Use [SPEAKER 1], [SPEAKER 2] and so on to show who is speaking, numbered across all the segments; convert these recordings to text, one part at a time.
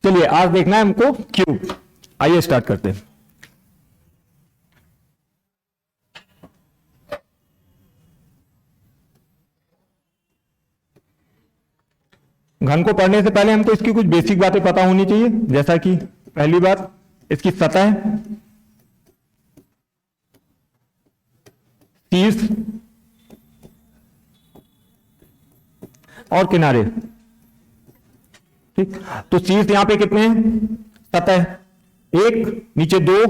[SPEAKER 1] चलिए आज देखना है हमको क्यूब। आइए स्टार्ट करते हैं। घन को पढ़ने से पहले हमको इसकी कुछ बेसिक बातें पता होनी चाहिए, जैसा कि पहली बात इसकी सतह, शीर्ष और किनारे। ठीक, तो शीर्ष यहां पे कितने हैं? सतह एक, नीचे 2,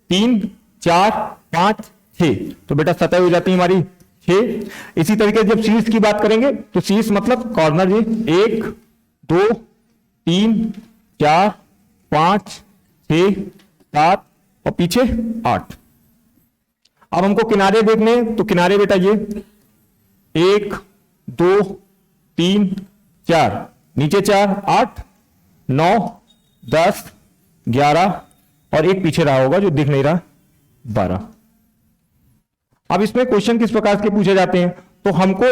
[SPEAKER 1] 3, 4, 5, 6, तो बेटा सतह हो जाती है हमारी 6। इसी तरीके से जब शीर्ष की बात करेंगे तो शीर्ष मतलब कॉर्नर, ये 1, 2, 3, 4, 5, 6, 7 और पीछे 8। अब हमको किनारे देखने हैं, तो किनारे बेटा ये 1, 2, 3, 4, नीचे 4, 8, 9, 10, 11 और एक पीछे रहा होगा जो दिख नहीं रहा, 12। अब इसमें क्वेश्चन किस प्रकार के पूछे जाते हैं, तो हमको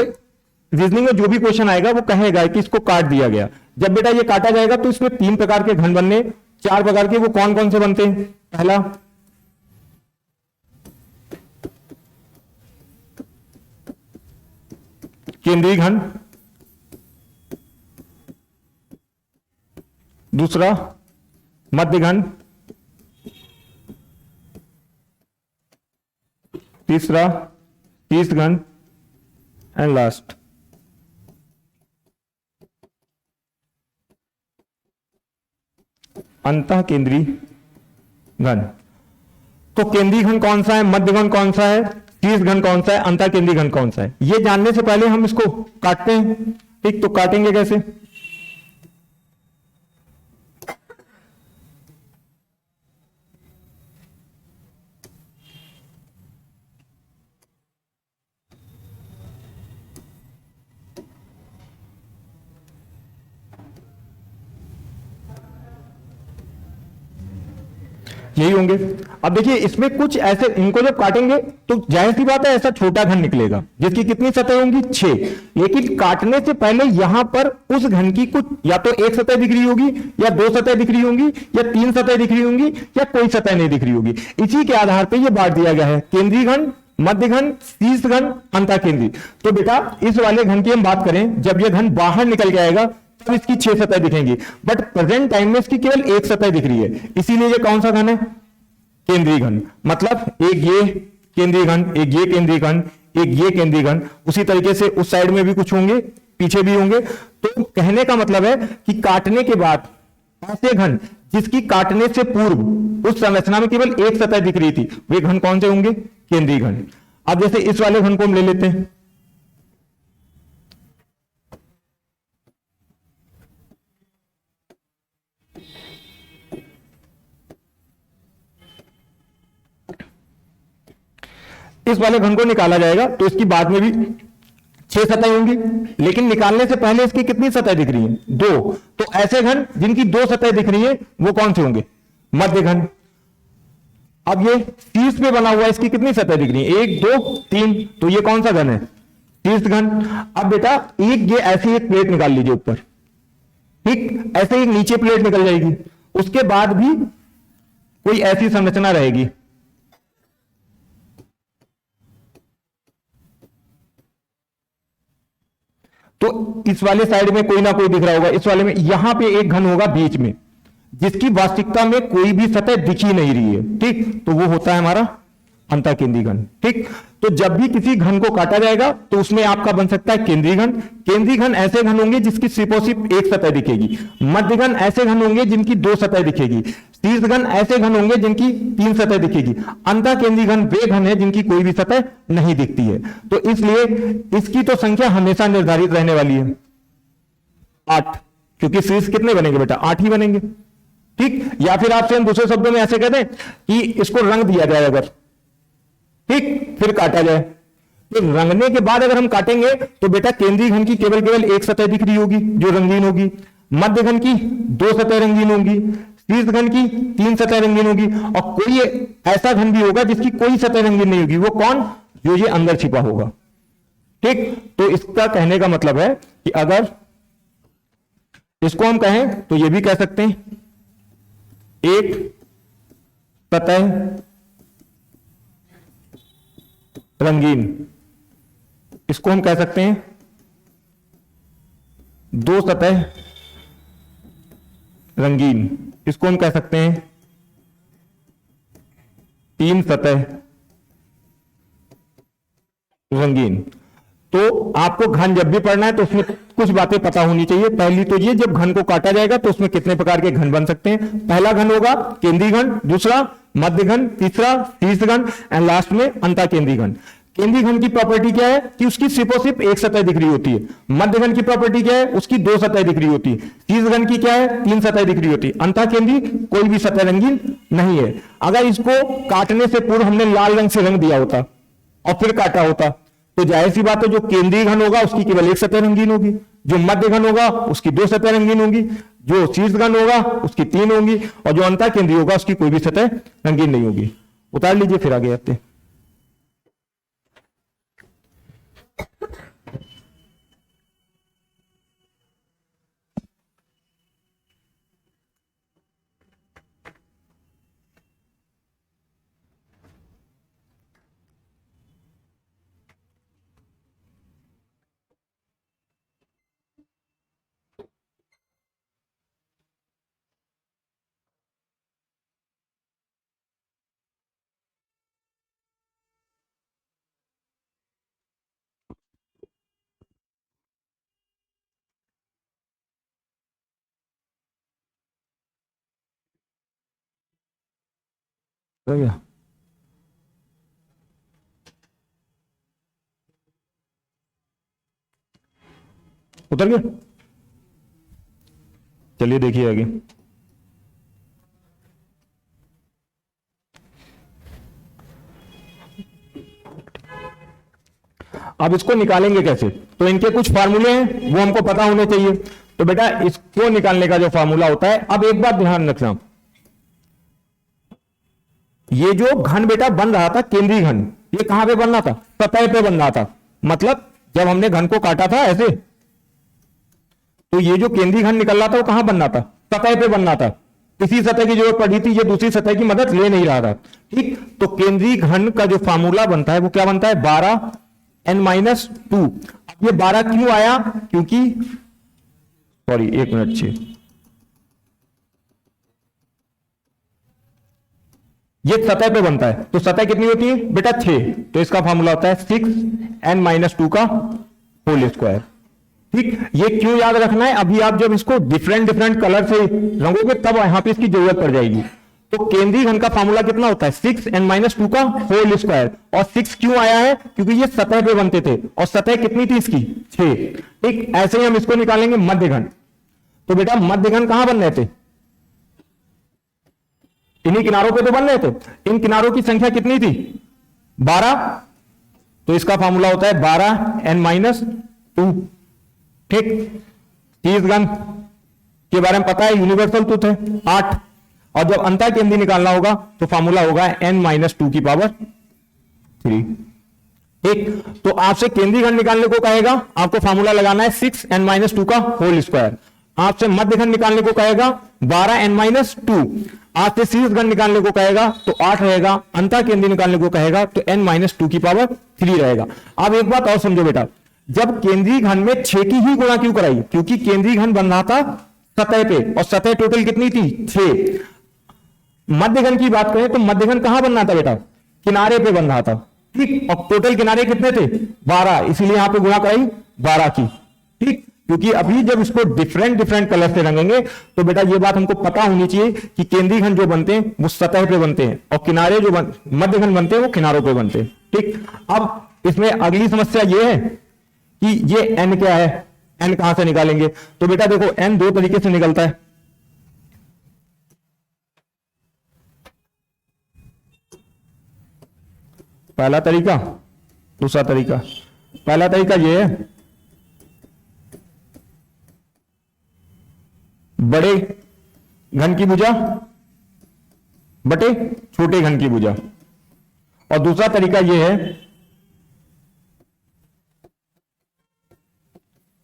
[SPEAKER 1] रीजनिंग में जो भी क्वेश्चन आएगा वो कहेगा कि इसको काट दिया गया। जब बेटा ये काटा जाएगा तो इसमें 3 प्रकार के घन बनने, 4 प्रकार के, वो कौन कौन से बनते हैं? पहला केंद्रीय घन, दूसरा मध्य घन, तीसरा शीर्ष घन एंड लास्ट अंतः केंद्रीय घन। तो केंद्रीय घन कौन सा है, मध्य घन कौन सा है, शीर्ष घन कौन सा है, अंतः केंद्रीय घन कौन सा है, ये जानने से पहले हम इसको काटते हैं। ठीक, तो काटेंगे कैसे? यही होंगे। अब देखिए इसमें कुछ ऐसे, इनको जब काटेंगे तो जाहिर सी बात है ऐसा छोटा घन निकलेगा जिसकी कितनी सतह होंगी? 6। लेकिन काटने से पहले यहां पर उस घन की कुछ या तो एक सतह दिख रही होगी, या 2 सतह दिख रही होंगी, या 3 सतह दिख रही होंगी, या कोई सतह नहीं दिख रही होगी। इसी के आधार पर यह बांट दिया गया है, केंद्रीय घन, मध्य घन, शीर्ष घन, अंतः केंद्रीय। तो बेटा इस वाले घन की हम बात करें, जब यह घन बाहर निकल के आएगा तब इसकी 6 सतह दिखेंगी, बट प्रेजेंट टाइम में इसकी केवल 1 सतह दिख रही है। इसीलिए ये कौन सा घन है? केंद्रीय घन। मतलब एक ये केंद्रीय घन, एक ये केंद्रीय घन, एक ये केंद्रीय घन। उसी तरीके से उस साइड में भी कुछ होंगे, पीछे भी होंगे। तो कहने का मतलब है कि काटने के बाद ऐसे घन जिसकी काटने से पूर्व उस संरचना में केवल 1 सतह दिख रही थी, वे घन कौन से होंगे? केंद्रीय घन। अब जैसे इस वाले घन को हम ले लेते हैं, इस वाले घन को निकाला जाएगा तो इसकी बाद में भी 6 सतह होंगी, लेकिन निकालने से पहले इसकी कितनी सतह दिख रही है? 2। तो ऐसे घन जिनकी 2 सतह दिख रही है वो कौन से होंगे? मध्य घन। अब ये शीर्ष पे बना हुआ है, इसकी कितनी सतह दिख रही है? 1, 2, 3, तो ये कौन सा घन है? शीर्ष घन। अब बेटा ये ऐसी एक प्लेट निकाल लीजिए ऊपर, ठीक, ऐसे एक नीचे प्लेट निकल जाएगी, उसके बाद भी कोई ऐसी संरचना रहेगी। तो इस वाले साइड में कोई ना कोई दिख रहा होगा, इस वाले में यहां पे एक घन होगा बीच में जिसकी वास्तविकता में कोई भी सतह दिख ही नहीं रही है। ठीक, तो वो होता है हमारा अंतः केंद्रीय घन। ठीक, तो जब भी किसी घन को काटा जाएगा तो उसमें आपका बन सकता है केंद्रीय घन। केंद्रीय घन ऐसे घन होंगे जिसकी सिर्फ और सिर्फ 1 सतह दिखेगी। मध्य घन ऐसे घन होंगे जिनकी 2 सतह दिखेगी। शीर्ष घन ऐसे घन होंगे जिनकी 3 सतह दिखेगी। अंतः केंद्रीय घन वे घन है जिनकी कोई भी सतह नहीं दिखती है। तो इसलिए इसकी तो संख्या हमेशा निर्धारित रहने वाली है 8, क्योंकि शीर्ष कितने बनेंगे बेटा? 8 ही बनेंगे। ठीक, या फिर आपसे हम दूसरे शब्दों में ऐसे कहते हैं कि इसको रंग दिया जाए अगर, ठीक, फिर काटा जाए, तो रंगने के बाद अगर हम काटेंगे तो बेटा केंद्रीय घन की केवल 1 सतह दिख रही होगी जो रंगीन होगी, मध्य घन की 2 सतह रंगीन होंगी, शीर्ष घन की 3 सतह रंगीन होगी, और कोई ऐसा घन भी होगा जिसकी कोई सतह रंगीन नहीं होगी। वो कौन? जो ये अंदर छिपा होगा। ठीक, तो इसका कहने का मतलब है कि अगर इसको हम कहें तो ये भी कह सकते हैं एक सतह रंगीन, इसको हम कह सकते हैं दो सतह रंगीन, इसको हम कह सकते हैं तीन सतह रंगीन। तो आपको घन जब भी पढ़ना है तो उसमें कुछ बातें पता होनी चाहिए। पहली तो ये, जब घन को काटा जाएगा तो उसमें कितने प्रकार के घन बन सकते हैं। पहला घन होगा केंद्रीय घन, दूसरा मध्य घन, तीसरा शीर्ष घन एंड लास्ट में अंतःकेंद्रीय घन। केंद्रीय घन की प्रॉपर्टी क्या है कि उसकी सिर्फ और सिर्फ एक सतह दिख रही होती है। मध्य घन की प्रॉपर्टी क्या है, उसकी दो सतह दिख रही होती है। शीर्ष घन की क्या है, तीन सतह दिख रही होती है। अंतःकेंद्रीय कोई भी सतह रंगीन नहीं है। अगर इसको काटने से पूर्व हमने लाल रंग से रंग दिया होता और फिर काटा होता तो जाहिर सी बात है जो केंद्रीय घन होगा उसकी केवल एक सतह रंगीन होगी, जो मध्य घन होगा उसकी दो सतह रंगीन होंगी, जो शीर्ष घन होगा उसकी तीन होंगी और जो अंतःकेंद्रीय होगा उसकी कोई भी सतह रंगीन नहीं होगी। उतार लीजिए, फिर आगे आते हैं। हो गया? उतर गया? चलिए देखिए आगे। अब इसको निकालेंगे कैसे, तो इनके कुछ फार्मूले हैं वो हमको पता होने चाहिए। तो बेटा इसको निकालने का जो फार्मूला होता है, अब एक बात ध्यान रखना, ये जो घन बेटा बन रहा था केंद्रीय घन, ये कहां पे बन रहा था, सतह पे बन रहा था। मतलब जब हमने घन को काटा था ऐसे, तो ये जो केंद्रीय घन निकल रहा था वो कहां बन रहा था, सतह पे बन रहा था। किसी सतह की जरूरत पड़ी थी, ये दूसरी सतह की मदद ले नहीं रहा था। ठीक, तो केंद्रीय घन का जो फार्मूला बनता है वो क्या बनता है, 12n-2। अब ये 12 क्यों आया, क्योंकि सॉरी एक मिनट से, ये सतह पे बनता है, तो सतह कितनी होती है बेटा 6, तो इसका फार्मूला होता है 6n-2 का होल स्क्वायर। ठीक, ये क्यों याद रखना है, अभी आप जब इसको डिफरेंट डिफरेंट कलर से रंगोगे तब यहां पे इसकी जरूरत पड़ जाएगी। तो केंद्रीय घन का फार्मूला कितना होता है, 6n-2 का होल स्क्वायर। और 6 क्यों आया है, क्योंकि ये सतह पे बनते थे और सतह कितनी थी इसकी 6। ठीक, ऐसे ही हम इसको निकालेंगे मध्य घन। तो बेटा मध्य घन कहां बन रहे थे, इन्हीं किनारों पे तो बन रहे थे। इन किनारों की संख्या कितनी थी, 12, तो इसका फार्मूला होता है 12n-2। ठीक, शीर्ष घन के बारे में पता है, यूनिवर्सल ट्रुथ है 8। और जब अंतःकेंद्रीय निकालना होगा तो फार्मूला होगा n-2 की पावर 3। ठीक, तो आपसे केंद्रीय घन निकालने को कहेगा, आपको फार्मूला लगाना है 6n-2 का होल स्क्वायर। आपसे मध्य घन निकालने को कहेगा 12n-2। आपसे शीर्ष घन निकालने को कहेगा तो 8 रहेगा, अंतःकेंद्रीय निकालने को कहेगा तो n-2 की पावर 3 रहेगा। अब एक बात और समझो बेटा, जब केंद्रीय घन में 6 की ही गुणा क्यों कराई, क्योंकि केंद्रीय घन बन रहा था सतह पे और सतह टोटल कितनी थी 6। मध्य घन की बात करें तो मध्य घन कहां बन रहा था बेटा, किनारे पे बन रहा था। ठीक, और टोटल किनारे कितने थे 12, इसीलिए यहां पे गुणा कराई 12 की। ठीक, क्योंकि अभी जब इसको डिफरेंट डिफरेंट कलर से रंगेंगे तो बेटा ये बात हमको पता होनी चाहिए कि केंद्रीय घन जो बनते हैं वो सतह पे बनते हैं और किनारे जो मध्य घन बनते हैं वो किनारों पे बनते हैं। ठीक, अब इसमें अगली समस्या ये है कि ये n क्या है, n कहां से निकालेंगे। तो बेटा देखो n दो तरीके से निकलता है। पहला तरीका, दूसरा तरीका। पहला तरीका ये है, बड़े घन की भुजा बटे छोटे घन की भुजा। और दूसरा तरीका यह है,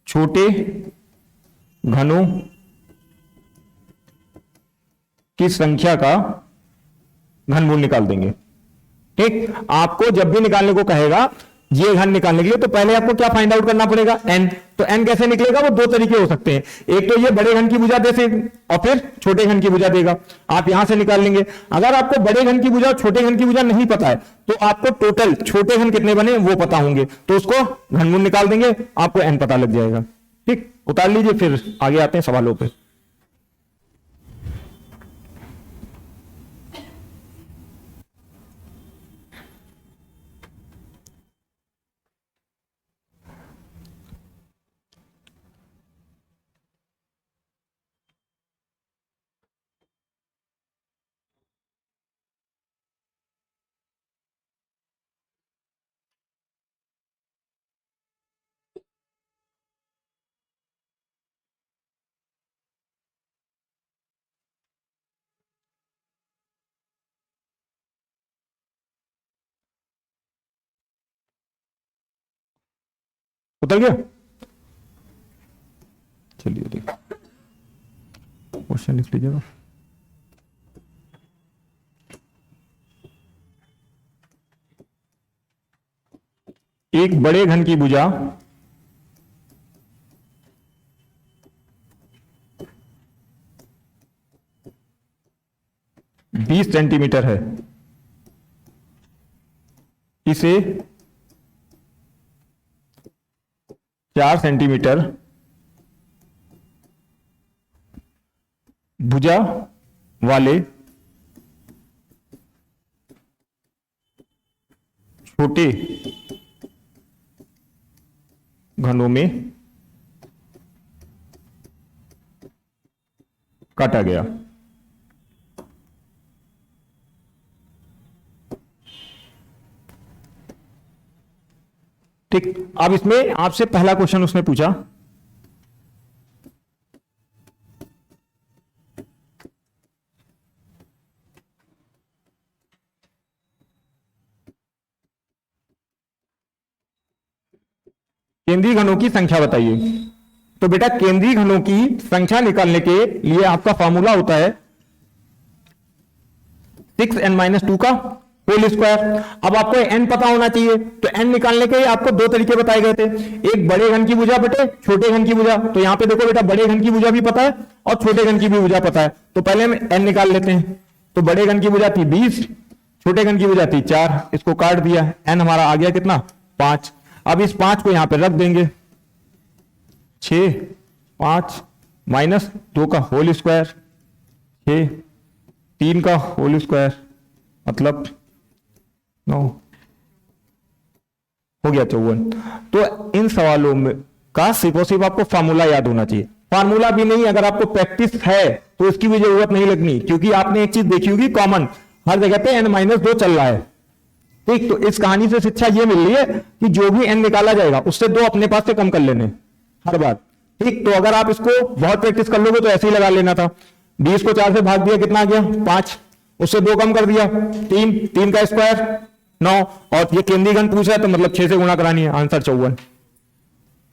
[SPEAKER 1] छोटे घनों की संख्या का घनमूल निकाल देंगे। ठीक, आपको जब भी निकालने को कहेगा ये घन निकालने के लिए, तो पहले आपको क्या फाइंड आउट करना पड़ेगा, n। तो n कैसे निकलेगा, वो दो तरीके हो सकते हैं, एक तो ये बड़े घन की भुजा दे और फिर छोटे घन की भुजा देगा, आप यहां से निकाल लेंगे। अगर आपको बड़े घन की भुजा और छोटे घन की भुजा नहीं पता है, तो आपको टोटल छोटे घन कितने बने वो पता होंगे, तो उसको घनमूल निकाल देंगे, आपको n पता लग जाएगा। ठीक, उतार लीजिए, फिर आगे आते हैं सवालों पे। उतर गया, चलिए देखो क्वेश्चन लिख लीजिएगा। एक बड़े घन की भुजा 20 सेंटीमीटर है, इसे 4 सेंटीमीटर भुजा वाले छोटे घनों में काटा गया। ठीक, अब इसमें आपसे पहला क्वेश्चन उसने पूछा, केंद्रीय घनों की संख्या बताइए। तो बेटा केंद्रीय घनों की संख्या निकालने के लिए आपका फॉर्मूला होता है 6n-2 का होल स्क्वायर। अब आपको n पता होना चाहिए, तो n निकालने के आपको दो तरीके बताए गए थे, एक बड़े घन की भुजा बटे छोटे घन की भुजा। तो यहां पे देखो बेटा बड़े घन की भुजा भी पता है और छोटे घन की भी भुजा पता है, तो पहले हम n निकाल लेते हैं। तो बड़े घन की भुजा थी 20, छोटे घन की भुजा थी 4, इसको काट दिया, n हमारा आ गया कितना 5। अब इस 5 को यहां पे रख देंगे, 6 5 माइनस 2 का होल स्क्वायर, 6 3 का होल स्क्वायर मतलब 9 हो गया 54। तो इन सवालों में का सिर्फ और सिर्फ आपको फार्मूला याद होना चाहिए। फार्मूला भी नहीं, अगर आपको प्रैक्टिस है तो इसकी भी जरूरत नहीं लगनी, क्योंकि आपने एक चीज देखी होगी कॉमन, हर जगह पे n-2 चल रहा है। ठीक, तो इस कहानी से शिक्षा ये मिल रही है कि जो भी n निकाला जाएगा उससे 2 अपने पास से कम कर लेने हर बार। ठीक, तो अगर आप इसको बहुत प्रैक्टिस कर लोगे तो ऐसे ही लगा लेना था, 20 को 4 से भाग दिया, कितना आ गया 5, उससे 2 कम कर दिया 3, 3 का स्क्वायर 9, और ये केंद्रीय घन पूछ रहा है तो मतलब 6 से गुणा करानी है, आंसर 54।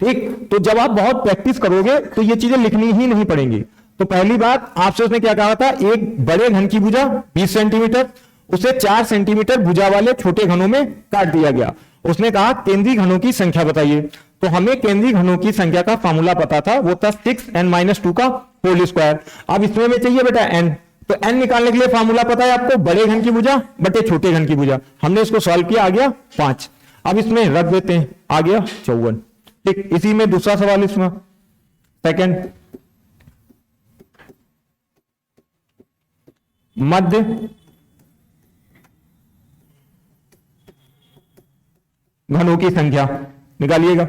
[SPEAKER 1] ठीक, तो जब आप बहुत प्रैक्टिस करोगे तो ये चीजें लिखनी ही नहीं पड़ेंगी। तो पहली बात आपसे उसने क्या कहा था, एक बड़े घन की भुजा 20 सेंटीमीटर, उसे 4 सेंटीमीटर भुजा वाले छोटे घनों में काट दिया गया। उसने कहा केंद्रीय घनों की संख्या बताइए। तो हमें केंद्रीय घनों की संख्या का फार्मूला पता था, वो था 6n-2 का होल स्क्वायर। अब इसमें में चाहिए बेटा n, तो n निकालने के लिए फार्मूला पता है आपको, बड़े घन की भुजा बटे छोटे घन की भुजा। हमने इसको सॉल्व किया, आ गया 5। अब इसमें रख देते हैं, आ गया 54। ठीक, इसी में दूसरा सवाल इसमें सेकंड, मध्य घनों की संख्या निकालिएगा।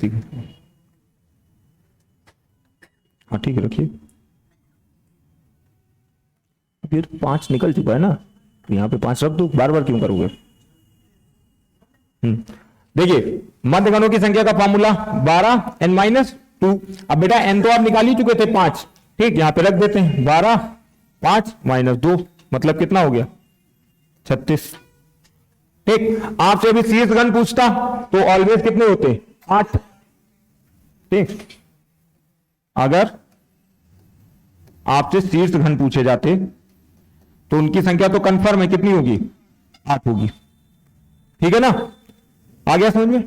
[SPEAKER 1] ठीक है, हाँ ठीक है, रखिए। फिर 5 निकल चुका है ना, तो यहां पे 5 रख दो, बार बार क्यों करोगे। देखिए मध्य घनों की संख्या का फॉर्मूला 12n-2। अब बेटा n तो आप निकाल ही चुके थे 5, ठीक, यहां पे रख देते हैं 12 5 -2 मतलब कितना हो गया 36। ठीक, आपसे अभी शीर्ष घन पूछता तो ऑलवेज कितने होते? 8। ठीक, अगर आपसे शीर्ष घन पूछे जाते तो उनकी संख्या तो कंफर्म है, कितनी होगी? 8 होगी। ठीक है ना, आ गया समझ में?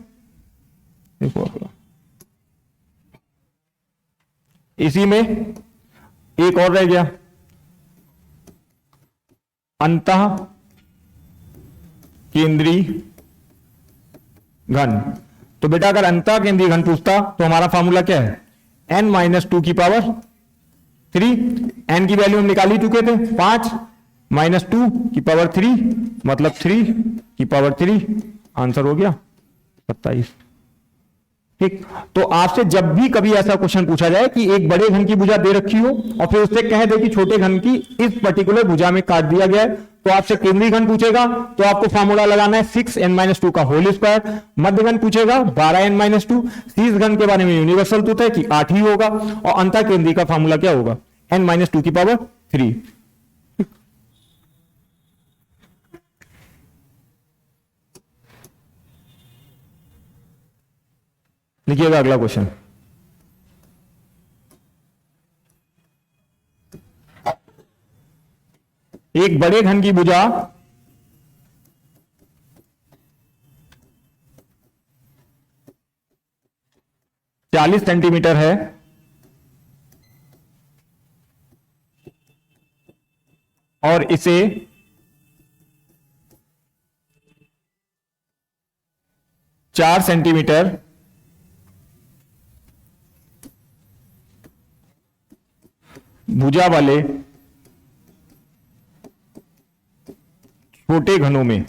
[SPEAKER 1] इसी में एक और रह गया, अंतः केंद्रीय घन। तो बेटा अगर अंतः केंद्रीय घन पूछता तो हमारा फॉर्मूला क्या है? n-2 की पावर 3। n की वैल्यू हम निकाल ही चुके थे 5 -2 की पावर 3 मतलब 3 की पावर 3। आंसर हो गया 27। ठीक, तो आपसे जब भी कभी ऐसा क्वेश्चन पूछा जाए कि एक बड़े घन की भुजा दे रखी हो और फिर उससे कह दे कि छोटे घन की इस पर्टिकुलर भुजा में काट दिया गया है, तो आपसे केंद्रीय घन पूछेगा तो आपको फॉर्मूला लगाना है 6n-2 का होल स्क्वायर। मध्य घन पूछेगा 12n-2। शीर्ष घन के बारे में यूनिवर्सल ट्रुथ है कि 8 ही होगा, और अंतः केंद्रीय का फॉर्मूला क्या होगा? n-2 की पावर 3। लिखिएगा अगला क्वेश्चन। एक बड़े घन की भुजा 40 सेंटीमीटर है और इसे 4 सेंटीमीटर भुजा वाले छोटे घनों में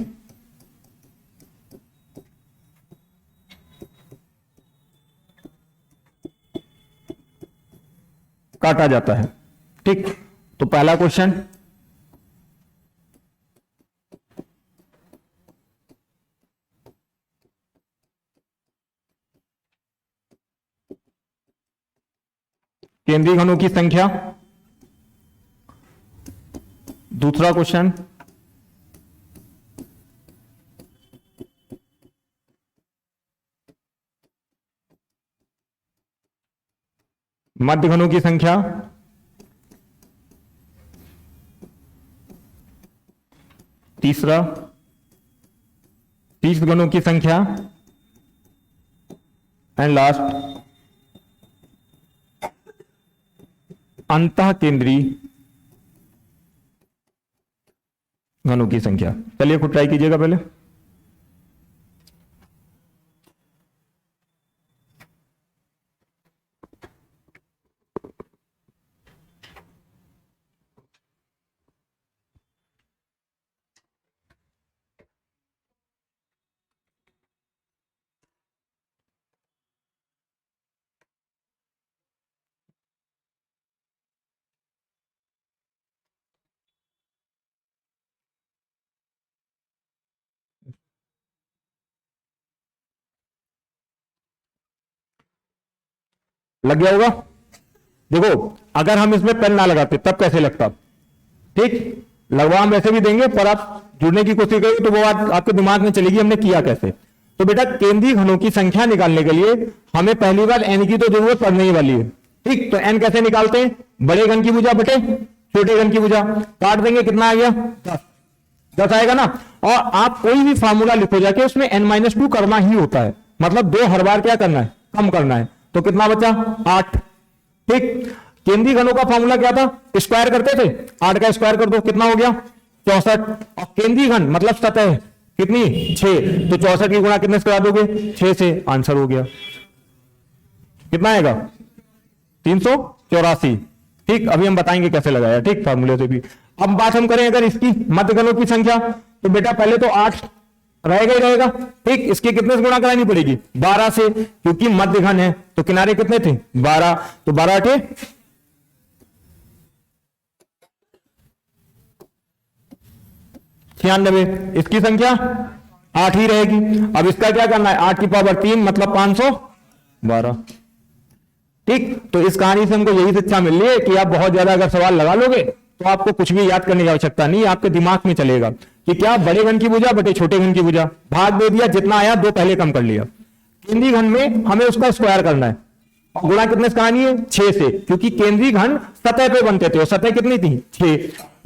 [SPEAKER 1] काटा जाता है। ठीक, तो पहला क्वेश्चन, केंद्रीय घनों की संख्या। दूसरा क्वेश्चन, मध्य घनों की संख्या। तीसरा, शीर्ष घनों की संख्या। एंड लास्ट, अंतः केंद्रीय घनों की संख्या। चलिए खुद ट्राई कीजिएगा पहले। लग गया होगा। देखो अगर हम इसमें पेन ना लगाते तब कैसे लगता? ठीक, लगवा हम वैसे भी देंगे, पर आप जुड़ने की कोशिश करेंगे तो वो बात आपके दिमाग में चलेगी हमने किया कैसे। तो बेटा केंद्रीय घनों की संख्या निकालने के लिए हमें पहली बार एन की तो जरूरत पड़ने ही वाली है। ठीक, तो एन कैसे निकालते हैं? बड़े घन की भुजा बटे छोटे घन की भुजा, काट देंगे, कितना आ गया? 10 आएगा ना। और आप कोई भी फार्मूला लिखो जाके उसमें n-2 करना ही होता है, मतलब 2 हर बार क्या करना है? कम करना है। तो कितना बचा? 8। ठीक, केंद्रीय घनों का फॉर्मूला क्या था? स्क्वायर करते थे, 8 का स्क्वायर कर दो, कितना हो गया? 64। और केंद्रीय घन मतलब सतह कितनी? 6, तो 64 की गुणा कितने से करा दोगे? 6 से। आंसर हो गया, कितना आएगा? 384। ठीक, अभी हम बताएंगे कैसे लगाया, ठीक, फार्मूले से भी। अब बात हम करें अगर इसकी मध्य घनों की संख्या, तो बेटा पहले तो 8 रहेगा ही रहेगा। ठीक, इसके कितने से गुणा करानी पड़ेगी? 12 से, क्योंकि मध्य घन है तो किनारे कितने थे? 12, तो 12 × 96। इसकी संख्या 8 ही रहेगी। अब इसका क्या करना है? 8 की पावर 3 मतलब 512। ठीक, तो इस कहानी से हमको यही शिक्षा मिल रही है कि आप बहुत ज्यादा अगर सवाल लगा लोगे तो आपको कुछ भी याद करने की आवश्यकता नहीं, आपके दिमाग में चलेगा। कि क्या बड़े घन की भुजा बटे छोटे घन की भुजा, भाग दे दिया, जितना आया दो पहले कम कर लिया। केंद्रीय घन में हमें उसका स्क्वायर करना है और गुणा कितने से करानी है, 6 से, क्योंकि केंद्रीय घन सतह पे बनते थे और सतह कितनी थी, 6।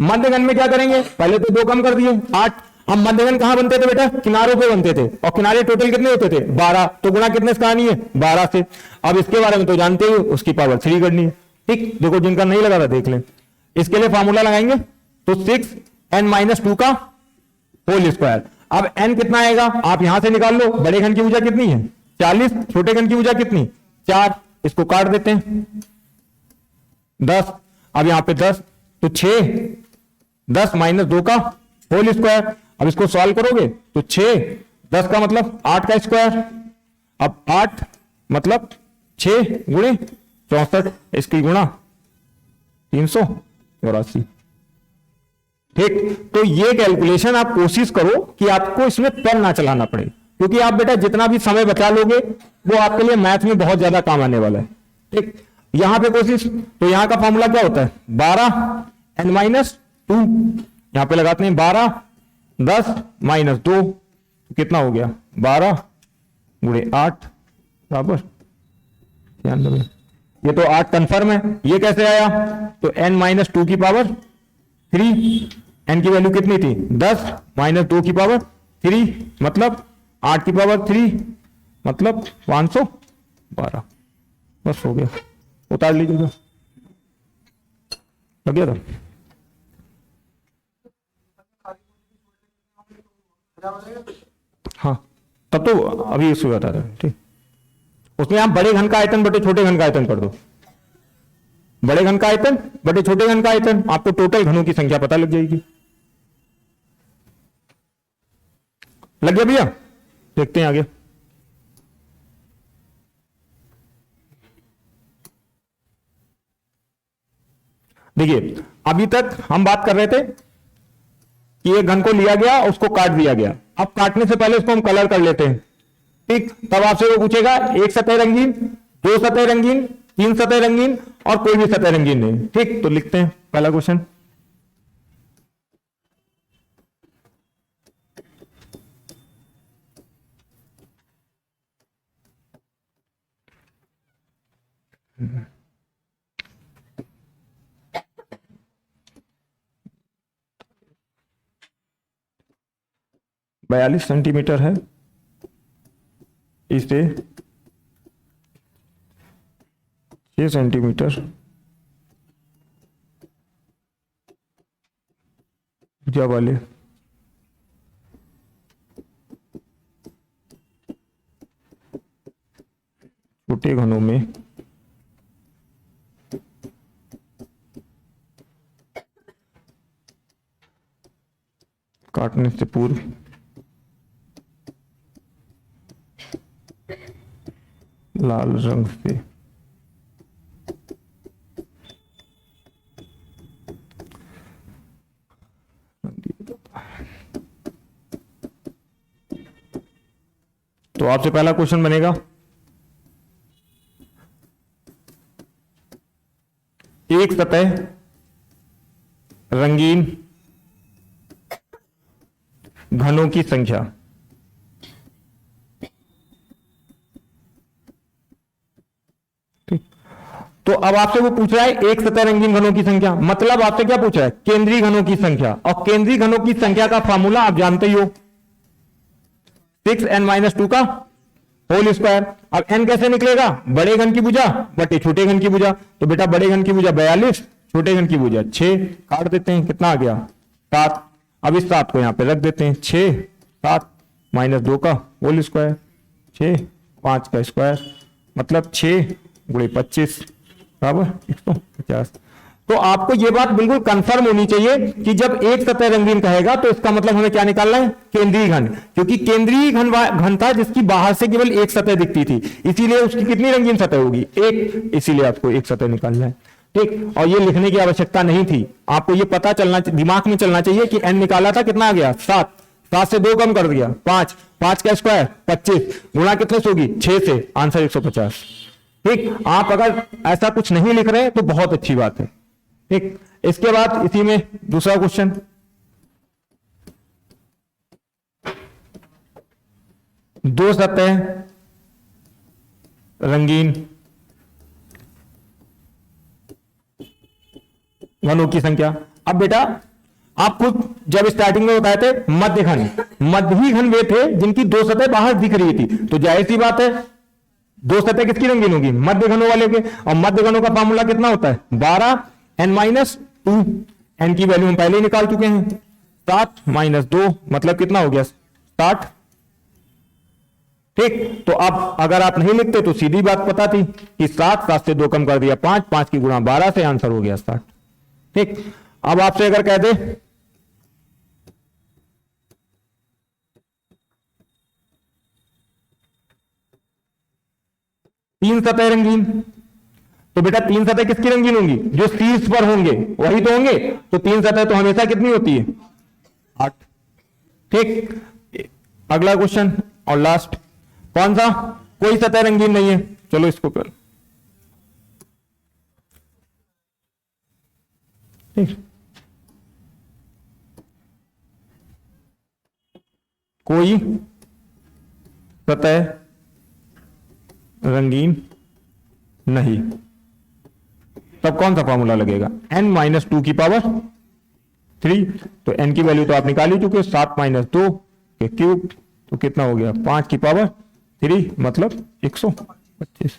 [SPEAKER 1] मध्य घन में क्या करेंगे, पहले तो 2 कम कर दिए, 8। अब मध्य घन कहां बनते थे बेटा, किनारों पे बनते थे, और किनारे टोटल कितने होते थे, 12, तो गुणा कितने से करानी है, 12 से। अब इसके बारे में तो जानते ही, उसकी पावर 3 करनी है। ठीक, देखो जिनका नहीं लगा था देख लें। इसके लिए फॉर्मूला लगाएंगे तो 6n-2 का होल स्क्वायर। अब n कितना आएगा आप यहां से निकाल लो, बड़े घन की भुजा कितनी है 40, छोटे घन की भुजा कितनी 4, इसको काट देते हैं 10। अब यहां पे 10 तो 6, 10 - 2 का होल स्क्वायर। अब इसको सॉल्व करोगे तो 6, 10 का मतलब 8 का स्क्वायर। अब 8 मतलब 6 गुणे 64, इसकी गुणा 384। ठीक, तो ये कैलकुलेशन आप कोशिश करो कि आपको इसमें पेन ना चलाना पड़े, क्योंकि आप बेटा जितना भी समय बचा लोगे वो आपके लिए मैथ में बहुत ज्यादा काम आने वाला है। ठीक, यहां पे कोशिश, तो यहां का फॉर्मूला क्या होता है 12n-2, यहां पे लगाते हैं 12, 10 - 2 कितना हो गया 12 गुणे 8 बराबर 96। ये तो 8 कंफर्म है। ये कैसे आया, तो n-2 की पावर 3, n की वैल्यू कितनी थी 10 - 2 की पावर 3 मतलब 8 की पावर 3 मतलब 512। बस हो गया, उतार लीजिएगा, लग गया था। हाँ, तब तो अभी इसको बता रहे ठीक, उसमें आप बड़े घन का आयतन बटे छोटे घन का आयतन कर दो, बड़े घन का आयतन बटे छोटे घन का आयतन, आपको टोटल घनों की संख्या पता लग जाएगी। लग गया भैया, देखते हैं आगे। देखिए अभी तक हम बात कर रहे थे कि एक घन को लिया गया उसको काट दिया गया। अब काटने से पहले उसको हम कलर कर लेते हैं। ठीक, तब आपसे वो पूछेगा एक सतह रंगीन, 2 सतह रंगीन, 3 सतह रंगीन और कोई भी सतह रंगीन नहीं। ठीक, तो लिखते हैं पहला क्वेश्चन। बयालीस सेंटीमीटर है, इसे 6 सेंटीमीटर भुजा वाले छोटे घनों में काटने से पूर्व लाल रंग से तो आपसे पहला क्वेश्चन बनेगा एक सतह रंगीन घनों की संख्या। तो अब आपसे वो पूछ रहा है एक सतह रंगीन घनों की संख्या, मतलब आपसे क्या पूछ रहा है केंद्रीय घनों की संख्या, और केंद्रीय घनों की संख्या का फार्मूला आप जानते ही हो 6n-2 का होल स्क्वायर। अब n कैसे निकलेगा, बड़े घन की भुजा बटे छोटे घन की भुजा। तो बेटा बड़े घन की भुजा 42, छोटे घन की भुजा 6, काट देते हैं, कितना आ गया 7। अब इस 7 को यहां पे रख देते हैं, 6 7 -2 का होल स्क्वायर, 6 5 का स्क्वायर मतलब 6 गुणे 25 बराबर 150। तो आपको यह बात बिल्कुल कंफर्म होनी चाहिए कि जब एक सतह रंगीन कहेगा तो इसका मतलब हमें क्या निकालना है केंद्रीय घन, क्योंकि केंद्रीय घन था जिसकी बाहर से केवल एक सतह दिखती थी, इसीलिए उसकी कितनी रंगीन सतह होगी एक, इसीलिए आपको एक सतह निकालना है। ठीक, और ये लिखने की आवश्यकता नहीं थी, आपको ये पता चलना, दिमाग में चलना चाहिए कि n निकाला था, कितना आ गया 7, 7 से 2 कम कर दिया 5, 5 का स्क्वायर 25 गुणा कितने से होगी 6 से, आंसर 150। ठीक, आप अगर ऐसा कुछ नहीं लिख रहे तो बहुत अच्छी बात है। ठीक, इसके बाद इसी में दूसरा क्वेश्चन, दो सतह रंगीन घनों की संख्या। अब बेटा आप खुद जब स्टार्टिंग में बताए थे मध्य घन, मध्य ही घन वे थे जिनकी दो सतह बाहर दिख रही थी, तो जाहिर सी बात है दो सतह किसकी रंगीन होगी, मध्य घनों वाले के। और मध्य घनों का फार्मूला कितना होता है 12 n-2। n की वैल्यू हम पहले ही निकाल चुके हैं, 7-2 मतलब कितना हो गया 60। ठीक, तो अब अगर आप नहीं लिखते तो सीधी बात पता थी कि 7 से 2 कम कर दिया 5, 5 की गुणा 12 से आंसर हो गया 60। ठीक, अब आपसे अगर कह दे तीन सतह रंगीन, तो बेटा तीन सतह किसकी रंगीन होंगी, जो शीर्ष पर होंगे वही तो होंगे। तो तीन सतह तो हमेशा कितनी होती है 8। ठीक, अगला क्वेश्चन और लास्ट, कौन सा, कोई सतह रंगीन नहीं है। चलो इसको कर, ठीक, कोई सतह रंगीन नहीं, तब कौन सा फॉर्मूला लगेगा, n-2 की पावर 3। तो n की वैल्यू तो आप निकाल ही चुके, 7-2 के क्यूब, तो कितना हो गया 5 की पावर 3 मतलब 125।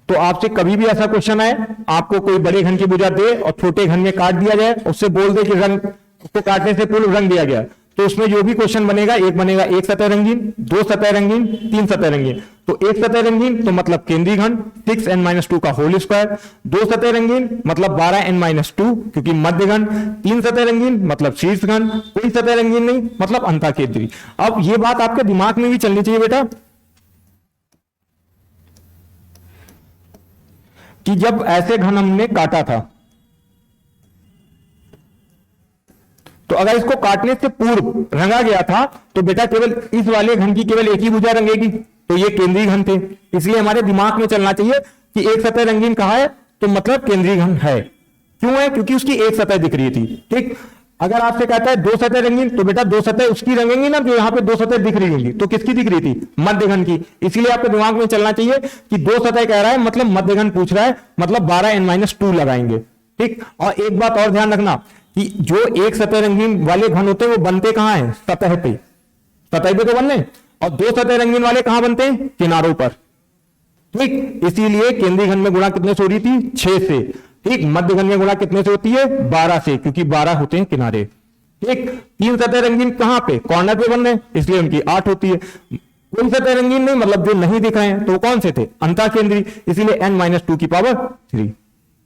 [SPEAKER 1] तो आपसे कभी भी ऐसा क्वेश्चन आए, आपको कोई बड़े घन की भुजा दे और छोटे घन में काट दिया जाए, उससे बोल दे कि रंग, उसको काटने से पूर्व रंग दिया गया, तो उसमें जो भी क्वेश्चन बनेगा, एक बनेगा एक सतह रंगीन, दो सतह रंगीन, तीन सतह रंगीन। तो एक सतह रंगीन तो मतलब केंद्रीय घन 6n-2 का होल स्क्वायर, दो सतह रंगीन मतलब 12n-2 क्योंकि मध्य घन, तीन सतह रंगीन मतलब शीर्ष घन, कोई सतह रंगीन नहीं मतलब अंतः केंद्रीय। अब ये बात आपके दिमाग में भी चलनी चाहिए बेटा कि जब ऐसे घन हमने काटा था, तो अगर इसको काटने से पूर्व रंगा गया था तो बेटा केवल इस वाले घन की केवल एक ही भुजा रंगेगी, तो ये केंद्रीय घन थे। इसलिए हमारे दिमाग में चलना चाहिए कि एक सतह रंगीन कहा है तो मतलब केंद्रीय घन है। क्यों है, क्योंकि उसकी एक सतह दिख रही थी। ठीक, अगर आपसे कहता है दो सतह रंगीन, तो बेटा दो सतह उसकी रंगेंगी ना जो यहां पे दो सतह दिख रही होंगी, तो किसकी दिख रही थी, मध्य घन की। इसलिए आपके दिमाग में चलना चाहिए कि दो सतह कह रहा है मतलब मध्य घन पूछ रहा है, मतलब 12n-2 लगाएंगे। ठीक, और एक बात और ध्यान रखना कि जो एक सतह रंगीन वाले घन होते हैं वो बनते कहां हैं, सतह पे, सतह पे तो बनने, और दो सतह रंगीन वाले कहां बनते हैं, किनारों पर। ठीक, इसीलिए केंद्रीय घन में गुणा कितने से हो रही थी, 6 से। ठीक, मध्य घन में गुणा कितने से होती है, 12 से, क्योंकि 12 होते हैं किनारे। ठीक, तीन सतह रंगीन कहां पे, कॉर्नर पे बन रहे, इसलिए उनकी 8 होती है। कोई सतह रंगीन नहीं मतलब जो नहीं दिख रहे हैं, तो कौन से थे, अंतः केंद्रीय, इसीलिए n-2 की पावर 3।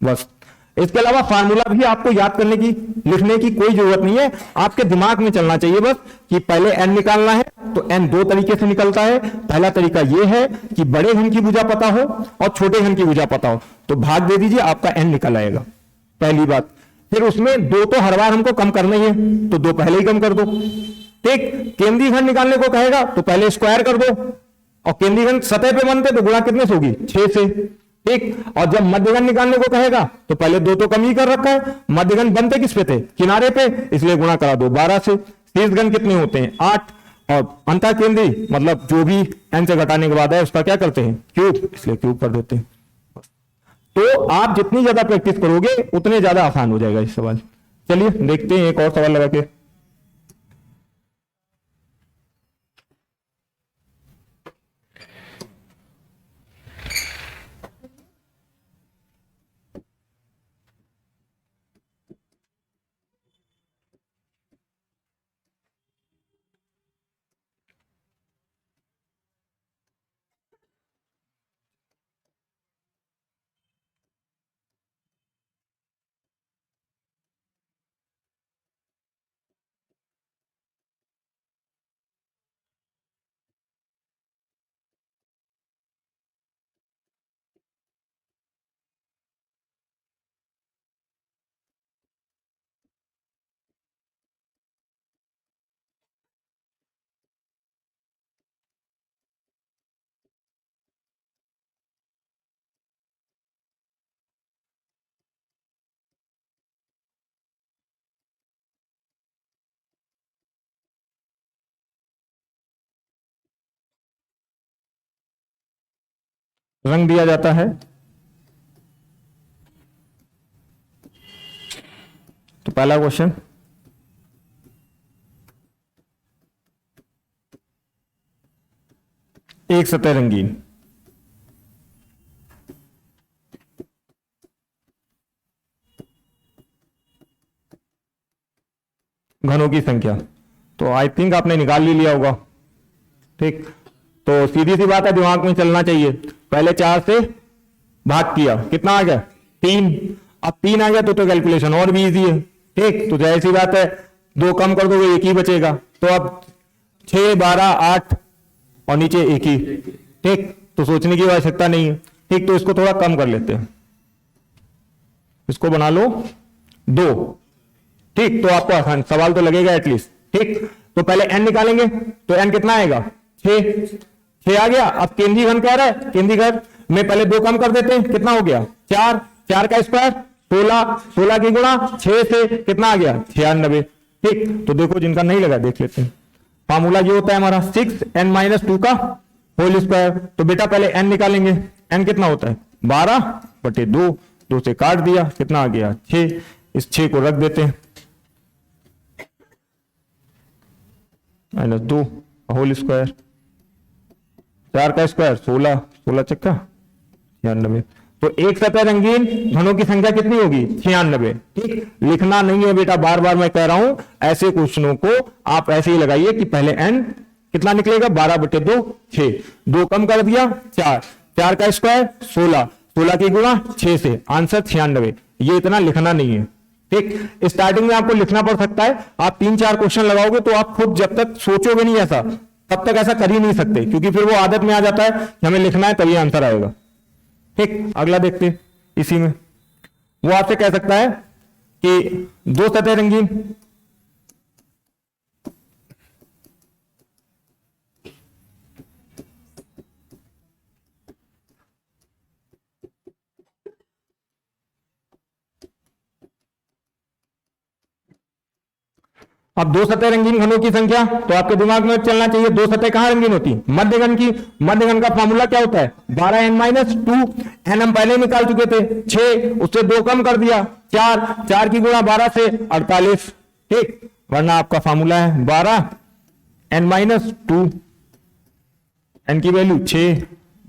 [SPEAKER 1] बस, इसके अलावा फार्मूला भी आपको याद करने की, लिखने की कोई जरूरत नहीं है, आपके दिमाग में चलना चाहिए बस कि पहले n निकालना है तो n दो तरीके से निकलता है। पहला तरीका यह है कि बड़े घन की भुजा पता हो और छोटे घन की भुजा पता हो, तो भाग दे दीजिए, आपका n निकल आएगा, पहली बात। फिर उसमें दो तो हर बार हमको कम करना ही है, तो दो पहले ही कम कर दो। ठीक, केंद्रीय घन निकालने को कहेगा तो पहले स्क्वायर कर दो, और केंद्रीय घन सतह पे बनते तो गुणा कितने से होगी, 6 से। ठीक, और जब मध्यघन निकालने को कहेगा तो पहले दो तो कम ही कर रखा है, मध्यघन बनते किस पे थे, किनारे पे, इसलिए गुणा करा दो 12 से। शीर्षघन कितने होते हैं, 8, और अंतः केंद्रीय मतलब जो भी n से घटाने के बाद है उसका क्या करते हैं, क्यूब, इसलिए क्यूब कर देते हैं। तो आप जितनी ज्यादा प्रैक्टिस करोगे उतने ज्यादा आसान हो जाएगा इस सवाल। चलिए देखते हैं एक और सवाल लगा के। रंग दिया जाता है। तो पहला क्वेश्चन, एक सतह रंगीन, घनों की संख्या, तो आई थिंक आपने निकाल ही लिया होगा। ठीक, तो सीधी सी बात है, दिमाग में चलना चाहिए। पहले 4 से भाग किया, कितना आ गया 3। अब 3 आ गया तो कैलकुलेशन और भी इजी है। ठीक, तो जैसी बात है 2 कम कर दोगे 1 ही बचेगा। तो अब 6, 12, 8 और नीचे 1 ही। ठीक, तो सोचने की आवश्यकता नहीं है। ठीक, तो इसको थोड़ा कम कर लेते हैं, इसको बना लो 2। ठीक, तो आपको आसान सवाल तो लगेगा एटलीस्ट। ठीक, तो पहले n निकालेंगे, तो n कितना आएगा 6 आ गया। अब केंद्रीय घन कह रहा है, केंद्रीय घन में पहले 2 कम कर देते हैं, कितना हो गया 4, 4 का स्क्वायर 16, 16 की गुणा 6 से कितना आ गया 96। ठीक, तो देखो जिनका नहीं लगा देख लेते हैं। फार्मूला ये होता है हमारा 6n-2 का होल स्क्वायर। तो बेटा पहले n निकालेंगे, n कितना होता है 12/2, 2 से काट दिया, कितना आ गया 6। इस 6 को रख देते हैं, -2 होल स्क्वायर, 4 का स्क्वायर 16, 16 चक्का 96। तो एक सतह रंगीन घनों की संख्या कितनी होगी 96। ठीक, लिखना नहीं है बेटा, बार बार मैं कह रहा हूं, ऐसे क्वेश्चनों को आप ऐसे ही लगाइए कि पहले n कितना निकलेगा 12/2, 6, 2 कम कर दिया 4, 4 का स्क्वायर 16, 16 की गुणा 6 से, आंसर 96। ये इतना लिखना नहीं है। ठीक, स्टार्टिंग में आपको लिखना पड़ सकता है। आप 3-4 क्वेश्चन लगाओगे तो आप खुद जब तक सोचोगे नहीं ऐसा, तब तक ऐसा कर ही नहीं सकते, क्योंकि फिर वो आदत में आ जाता है कि हमें लिखना है तभी आंसर आएगा। ठीक, अगला देखते हैं। इसी में वो आपसे कह सकता है कि 2 सतह रंगीन, अब 2 सतह रंगीन घनों की संख्या, तो आपके दिमाग में चलना चाहिए 2 सतह कहां रंगीन होती है मध्य घन की। मध्य घन का फॉर्मूला क्या होता है 12n-2। n हम पहले निकाल चुके थे 6, उससे 2 कम कर दिया 4, 4 की गुणा 12 से 48। ठीक, वरना आपका फॉर्मूला है 12n-2, n की वैल्यू 6,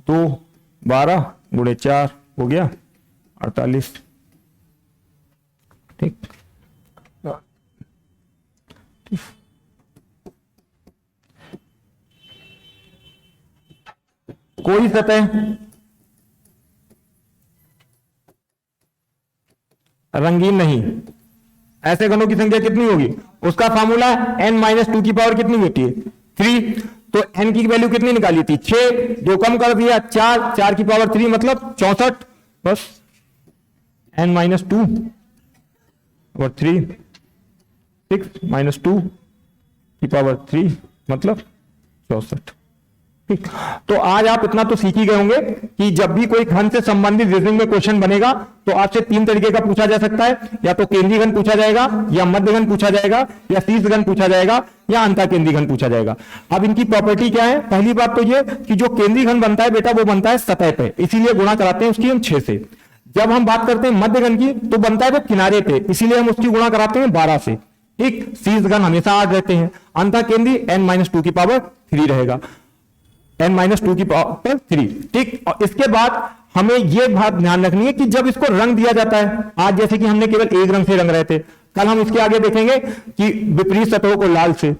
[SPEAKER 1] 2, 12 गुणे 4 हो गया 48। ठीक, कोई सतह रंगीन नहीं, ऐसे घनों की संख्या कितनी होगी, उसका फार्मूला n-2 की पावर कितनी होती है 3। तो n की वैल्यू कितनी निकाली थी 6, 2 कम कर दिया 4, 4 की पावर 3 मतलब 64। बस n-2 और 3, 6 - 2 की पावर 3 मतलब 64। ठीक, तो आज आप इतना तो सीख ही गए होंगे कि जब भी कोई घन से संबंधित रीजनिंग में क्वेश्चन बनेगा तो आपसे 3 तरीके का पूछा जा सकता है, या तो केंद्रीय घन पूछा जाएगा, या मध्य घन पूछा जाएगा, या शीर्ष घन पूछा जाएगा, या अंतःकेंद्रीय घन पूछा जाएगा। अब इनकी प्रॉपर्टी क्या है, पहली बात तो ये कि जो केंद्रीय घन बनता है बेटा वो बनता है सतह पे, इसीलिए गुणा कराते हैं उसकी हम 6 से। जब हम बात करते हैं मध्य घन की तो बनता है वो किनारे पे, इसीलिए हम उसकी गुणा कराते हैं 12 से। ठीक, शीर्ष घन हमेशा 8 रहते हैं। अंतःकेंद्रीय n-2 की पावर 3 रहेगा, n-2 की पावर 3। ठीक, और इसके बाद हमें यह बात ध्यान रखनी है कि जब इसको रंग दिया जाता है, आज जैसे कि हमने केवल एक रंग से रंग रहे थे, कल हम इसके आगे देखेंगे कि विपरीत सतहों को लाल से,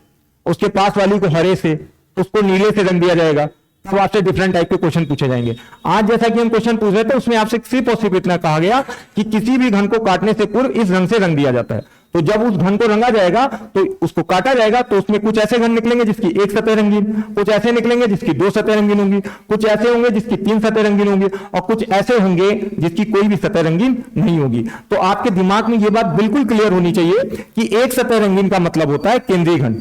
[SPEAKER 1] उसके पास वाली को हरे से, उसको नीले से रंग दिया जाएगा, तब आपसे डिफरेंट टाइप के क्वेश्चन पूछे जाएंगे। आज जैसा कि हम क्वेश्चन पूछ रहे थे उसमें आपसे सिर्फ और सिर्फ इतना कहा गया कि किसी भी घन को काटने से पूर्व इस रंग से रंग दिया जाता है। तो जब उस घन को रंगा जाएगा तो उसको काटा जाएगा तो उसमें कुछ ऐसे घन निकलेंगे जिसकी 1 सतह रंगीन, कुछ ऐसे निकलेंगे जिसकी 2 सतह रंगीन होंगी, कुछ ऐसे होंगे जिसकी 3 सतह रंगीन होंगी, और कुछ ऐसे होंगे जिसकी कोई भी सतह रंगीन नहीं होगी। तो आपके दिमाग में यह बात बिल्कुल क्लियर होनी चाहिए कि 1 सतह रंगीन का मतलब होता है केंद्रीय घन।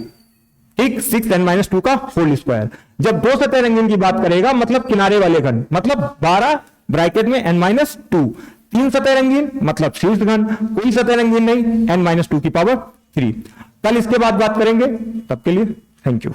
[SPEAKER 1] ठीक, 6n-2 का होल स्क्वायर। जब 2 सतह रंगीन की बात करेगा मतलब किनारे वाले घन, मतलब 12 ब्रैकेट में n-2। 3 सतह रंगीन मतलब शीर्ष घन, कोई सतह रंगीन नहीं, n-2 की पावर 3। कल इसके बाद बात करेंगे, तब के लिए थैंक यू।